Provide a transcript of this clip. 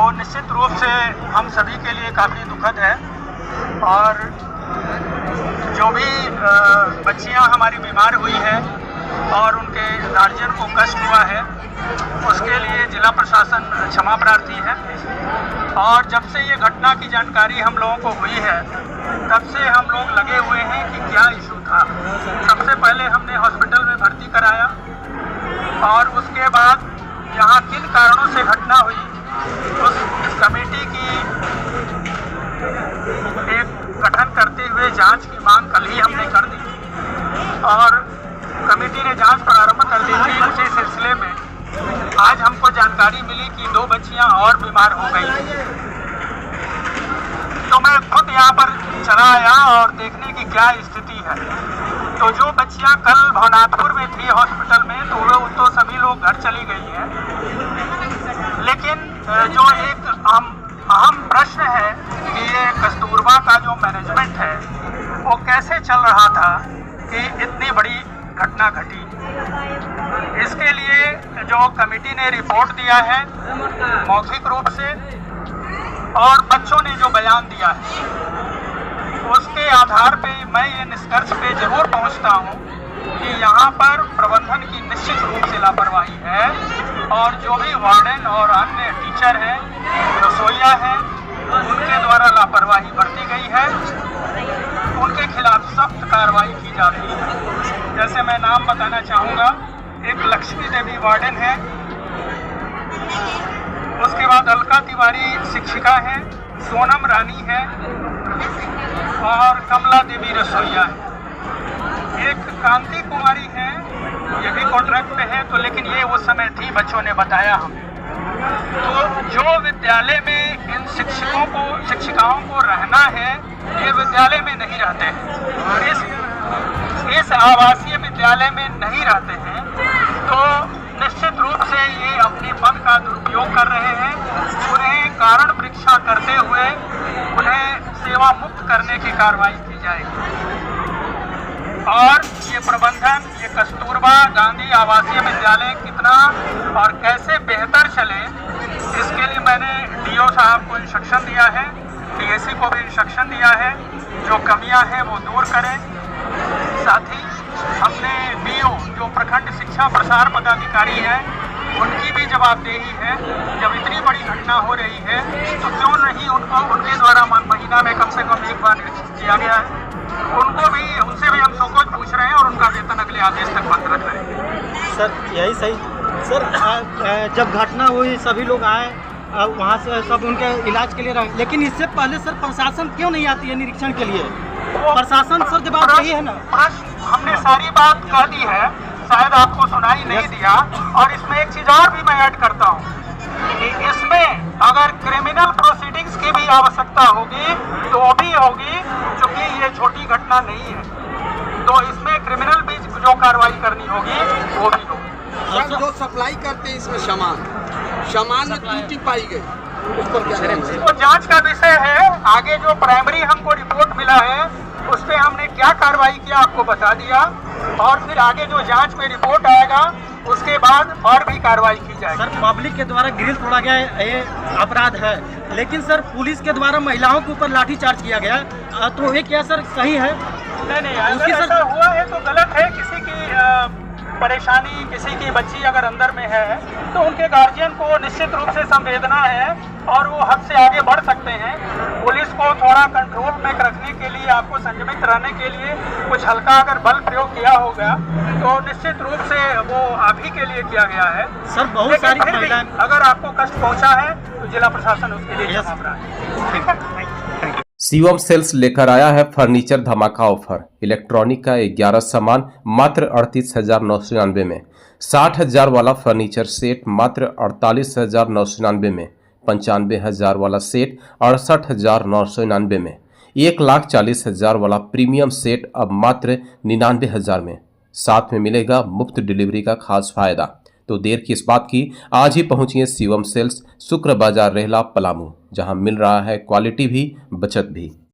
वो निश्चित रूप से हम सभी के लिए काफ़ी दुखद है। और जो भी बच्चियां हमारी बीमार हुई है और उनके गार्जियन को कष्ट हुआ है, उसके लिए जिला प्रशासन क्षमा प्रार्थी है। और जब से ये घटना की जानकारी हम लोगों को हुई है, तब से हम लोग लगे हुए हैं कि क्या इशू था। सबसे पहले हमने हॉस्पिटल में भर्ती कराया और उसके बाद यहाँ किन कारणों से घटना हुई, उस कमेटी की एक गठन करते हुए जांच की मांग कल ही हमने कर दी और कमेटी ने जांच प्रारंभ कर दी थी। उसी सिलसिले में आज हमको जानकारी मिली कि 2 बच्चियां और बीमार हो गई। तो मैं खुद यहाँ पर चला आया और देखने की क्या स्थिति है। तो जो बच्चियां कल भवनाथपुर में थी हॉस्पिटल में, तो वो तो सभी लोग घर चली गई हैं। लेकिन जो एक अहम प्रश्न है कि ये कस्तूरबा का जो मैनेजमेंट है वो कैसे चल रहा था कि इतनी बड़ी घटना घटी। इसके लिए जो कमेटी ने रिपोर्ट दिया है मौखिक रूप से और बच्चों ने जो बयान दिया है, उसके आधार पे मैं ये निष्कर्ष पे जरूर पहुंचता हूं कि यहाँ पर प्रबंधन की निश्चित रूप से लापरवाही है और जो भी वार्डन और अन्य टीचर हैं, रसोइया हैं, उनके द्वारा लापरवाही बरती गई है। उनके खिलाफ सख्त कार्रवाई की जा रही है। जैसे मैं नाम बताना चाहूँगा, एक लक्ष्मी देवी वार्डन है, उसके बाद अलका तिवारी शिक्षिका है, सोनम रानी है और कमला देवी रसोइया है। एक कांति कुमारी है, ये भी कॉन्ट्रैक्ट पे है, तो लेकिन ये वो समय थी, बच्चों ने बताया हमें। तो जो विद्यालय में इन शिक्षिकाओं को रहना है, ये विद्यालय में नहीं रहते हैं, इस आवासीय विद्यालय में नहीं रहते हैं, तो निश्चित रूप से ये अपने पद का दुरुपयोग कर रहे हैं। उन्हें कारण परीक्षा करते हुए उन्हें सेवा मुक्त करने की कार्रवाई की जाएगी। और ये प्रबंधन, ये कस्तूरबा गांधी आवासीय विद्यालय कितना और कैसे बेहतर चले, इसके लिए मैंने डीओ साहब को इंस्ट्रक्शन दिया है, डीएससी को भी इंस्ट्रक्शन दिया है, जो कमियां हैं वो दूर करें। साथ ही हमने बीओ जो प्रखंड शिक्षा प्रसार पदाधिकारी हैं, उनकी भी जवाबदेही है। जब इतनी बड़ी घटना हो रही है तो क्यों नहीं उनको उनके द्वारा महीना में कम से कम एक बार निरीक्षण किया गया है, उनसे भी हम संकोच पूछ रहे हैं और उनका वेतन अगले आदेश तक बंद रख रहे हैं। सर यही सही सर, जब घटना हुई सभी लोग आए वहाँ से, सब उनके इलाज के लिए रहे, लेकिन इससे पहले सर प्रशासन क्यों नहीं आती है निरीक्षण के लिए? प्रशासन सर जवाब यही है ना, हमने सारी बात कह दी है, शायद आपको सुनाई नहीं दिया। और इसमें एक चीज और भी मैं ऐड करता हूँ कि इसमें अगर क्रिमिनल प्रोसीडिंग्स की भी आवश्यकता होगी तो वो भी होगी, क्योंकि ये छोटी घटना नहीं है, तो इसमें क्रिमिनल भी जो कार्रवाई करनी होगी वो भी होगी। सर जो सप्लाई करते हैं इसमें सामान में त्रुटि पाई गई, उस पर क्या? वो जांच का विषय है। आगे जो प्राइमरी हमको रिपोर्ट मिला है उस पर हमने क्या कार्रवाई किया आपको बता दिया, और फिर आगे जो जांच में रिपोर्ट आएगा उसके बाद और भी कार्रवाई की जाएगी। सर पब्लिक के द्वारा ग्रिल तोड़ा गया ये अपराध है, लेकिन सर पुलिस के द्वारा महिलाओं के ऊपर लाठीचार्ज किया गया, तो ये क्या सर सही है? नहीं, अगर ऐसा हुआ है तो गलत है। किसी की परेशानी, किसी की बच्ची अगर अंदर में है तो उनके गार्जियन को निश्चित रूप से संवेदना है और वो हद से आगे बढ़ सकते हैं। पुलिस को थोड़ा कंट्रोल में रखने के लिए, आपको संयमित रहने के लिए कुछ हल्का अगर बल प्रयोग किया होगा तो निश्चित रूप से वो आप ही के लिए किया गया है। सर बहुत सारी महिलाएं, अगर आपको कष्ट पहुंचा है तो जिला प्रशासन उसके लिए क्षमा है। ठीक है। शिवम सेल्स लेकर आया है फर्नीचर धमाका ऑफर। इलेक्ट्रॉनिक का 11 सामान मात्र 38,999 में, 60,000 वाला फर्नीचर सेट मात्र 48,999 में, 95,000 वाला सेट 68,999 में, 1,40,000 वाला प्रीमियम सेट अब मात्र 99,000 में। साथ में मिलेगा मुफ्त डिलीवरी का खास फायदा। तो देर किस बात की, आज ही पहुंचिए शिवम सेल्स, शुक्र बाजार, रेहला, पलामू, जहां मिल रहा है क्वालिटी भी बचत भी।